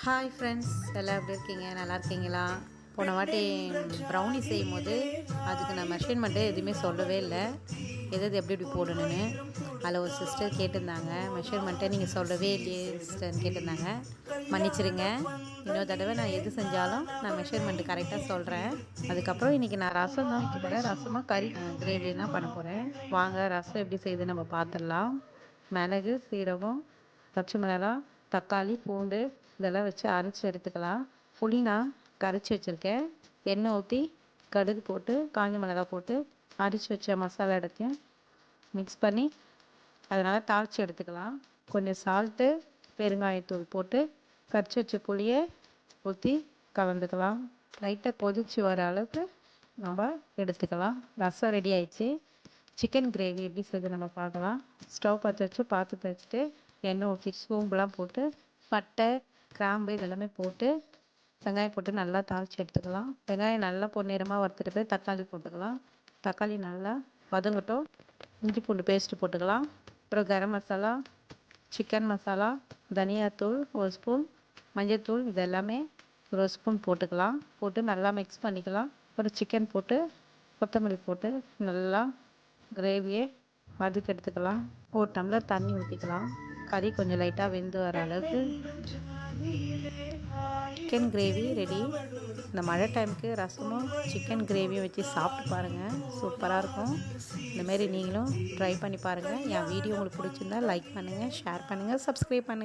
Hi friends, எல்லாம் எப்படி இருக்கீங்க? நல்லா இருக்கீங்களா? போன வாட்டி ப்ரௌனி செய்யும்போது அதுக்கு நான் மெஷர்மெண்ட்டு எதுவுமே சொல்லவே இல்லை, எது எப்படி எப்படி போடணும்னு. அதில் ஒரு சிஸ்டர் கேட்டிருந்தாங்க, மெஷர்மெண்ட்டை நீங்கள் சொல்லவே இல்லையே சிஸ்டர்னு கேட்டிருந்தாங்க. மன்னிச்சிருங்க, இன்னொரு தடவை நான் எது செஞ்சாலும் நான் மெஷர்மெண்ட்டு கரெக்டாக சொல்கிறேன். அதுக்கப்புறம் இன்றைக்கி நான் ரசம் தான் வைக்க போகிறேன். ரசமாக கறி கிரேவி தான் பண்ண போகிறேன். வாங்க ரசம் எப்படி செய்யுதுன்னு நம்ம பார்த்துடலாம். மிளகு, சீரகம், பச்சை மிளகாய், தக்காளி, பூண்டு இதெல்லாம் வச்சு அரைச்சி எடுத்துக்கலாம். புளி நான் கரைச்சி வச்சுருக்கேன். எண்ணெய் ஊற்றி கடுகு போட்டு காஞ்ச மிளகாய் போட்டு அரைச்சி வச்ச மசாலா எடுத்து மிக்ஸ் பண்ணி அதனால் தாளித்து எடுத்துக்கலாம். கொஞ்சம் சால்ட்டு, பெருங்காயத்தூள் போட்டு கரைச்சி வச்ச புளியை ஊற்றி கலந்துக்கலாம். லைட்டாக கொதிச்சு வர அளவுக்கு நம்ம எடுத்துக்கலாம். ரசம் ரெடி ஆயிடுச்சு. சிக்கன் கிரேவி எப்படி செய்யுது நம்ம பார்க்கலாம். ஸ்டவ் பற்ற வச்சு பாத்திரத்தை வச்சுட்டு எண்ணெய் ஊற்றி சோம்புலாம் போட்டு பட்டை, கிராம்பு இதெல்லாமே போட்டு வெங்காயம் போட்டு நல்லா தாளித்து எடுத்துக்கலாம். வெங்காயம் நல்லா பொன்னிறமாக வறுத்துட்டு போய் தக்காளி போட்டுக்கலாம். தக்காளி நல்லா வதங்கட்டும். இஞ்சி பூண்டு பேஸ்ட்டு போட்டுக்கலாம். அப்புறம் கரம் மசாலா, சிக்கன் மசாலா, தனியாத்தூள் ஒரு ஸ்பூன், மஞ்சள்தூள் இது எல்லாமே ஒரு ஸ்பூன் போட்டுக்கலாம். போட்டு நல்லா மிக்ஸ் பண்ணிக்கலாம். அப்புறம் சிக்கன் போட்டு கொத்தமல்லி போட்டு நல்லா கிரேவியை வதக்கி எடுத்துக்கலாம். ஒரு டம்ளர் தண்ணி ஊற்றிக்கலாம். கறி கொஞ்சம் லைட்டாக வெந்து வர அளவுக்கு. Chicken gravy ready. இந்த மழை டைமுக்கு ரசமும் சிக்கன் கிரேவியும் வச்சு சாப்பிட்டு பாருங்கள், சூப்பராக இருக்கும். இந்தமாரி நீங்களும் ட்ரை பண்ணி பாருங்கள். என் வீடியோ உங்களுக்கு பிடிச்சிருந்தா லைக் பண்ணுங்கள், ஷேர் பண்ணுங்கள், சப்ஸ்கிரைப் பண்ணுங்கள்.